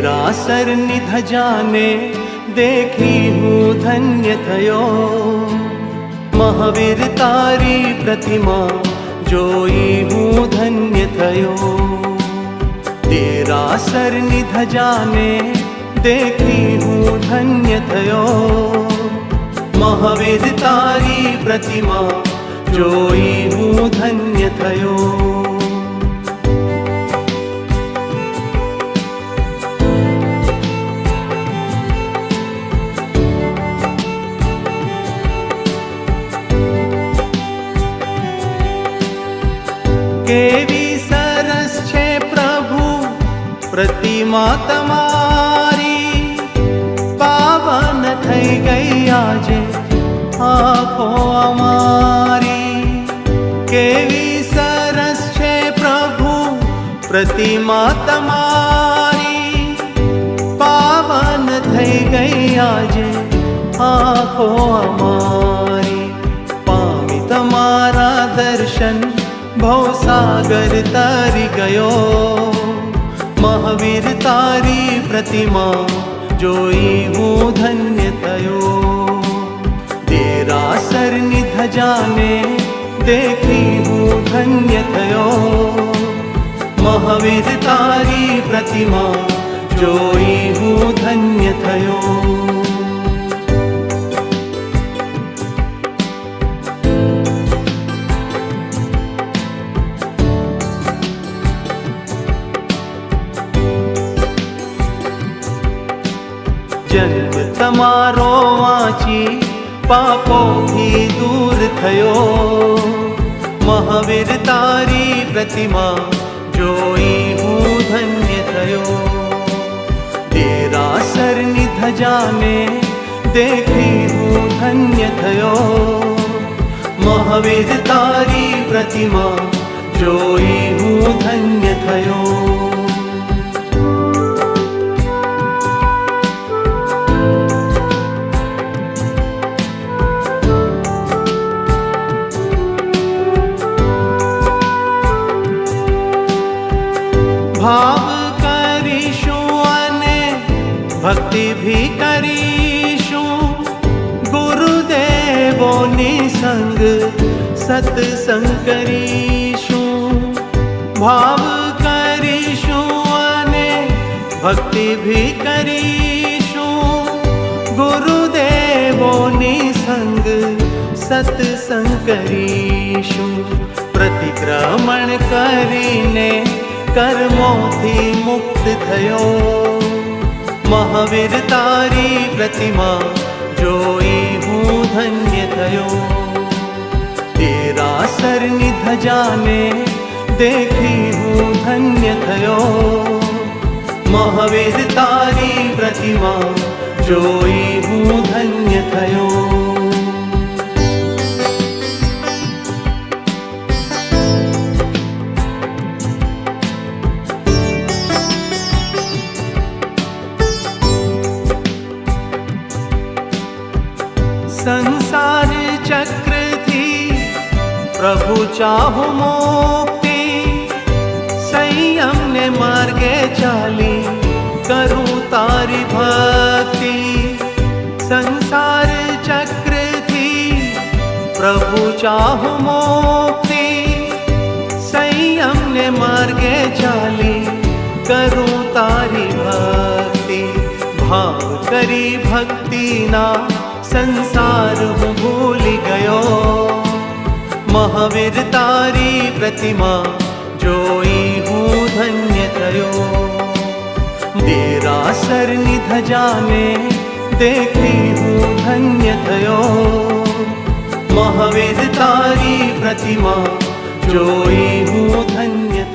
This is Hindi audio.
देरासर निध जाने देखी हूँ धन्य थयो। महावीर तारी प्रतिमा जोई हूँ धन्य थयो। देरासर निध जाने देखी हूँ धन्य थयो। महावीर तारी प्रतिमा जोई हूँ धन्य थयो। केवी सरस छे प्रभु प्रतिमा तमारी। पावन थई गई आजे आँखों अमारी। केवी सरस छे प्रभु प्रतिमा तमारी। पावन थई गई आजे आँखों अमारी। पामी तमारा दर्शन भवसागर तारी गयो। महावीर तारी प्रतिमा जोई हूँ धन्य थयो। देरासर निध जाने देखी हूँ धन्य थयो। महावीर तारी प्रतिमा जोई हूँ धन्य थयो। जन्म तमारो वाची पापो थी दूर थयो। महावीर तारी प्रतिमा जोई हूँ धन्य थयो। देरासर निध जाने देखी हूँ धन्य थयो। महावीर तारी प्रतिमा जोई हूँ धन्य थयो। भाव करीशु अने भक्ति भी करीशु। गुरुदेवोनी संग सत्संग करीशु। भाव करीशु अने भक्ति भी करीशु। गुरुदेवोनी संग सत्संग करीशु। प्रतिक्रमण करीने कर्मोथी मुक्त थयो। महावीर तारी प्रतिमा जोई हूँ धन्य थयो। देरासर निध जाने देखी हूँ धन्य थयो। महावीर तारी प्रतिमा जोई हूँ धन्य थयो। संसार चक्र थी प्रभु चाहु मुक्ति। संयम ने मार्गे चाली करूँ तारी भक्ति। संसार चक्र थी प्रभु चाहु मुक्ति। संयम ने मार्गे चाली करूँ तारी भक्ति। भाव करी भक्ति ना संसार हूँ भूल गयो। महावीर तारी प्रतिमा जोई हूँ धन्य थयो। देरासर निध जाने देखी हूँ धन्य थयो। महावीर तारी प्रतिमा जोई हूँ धन्य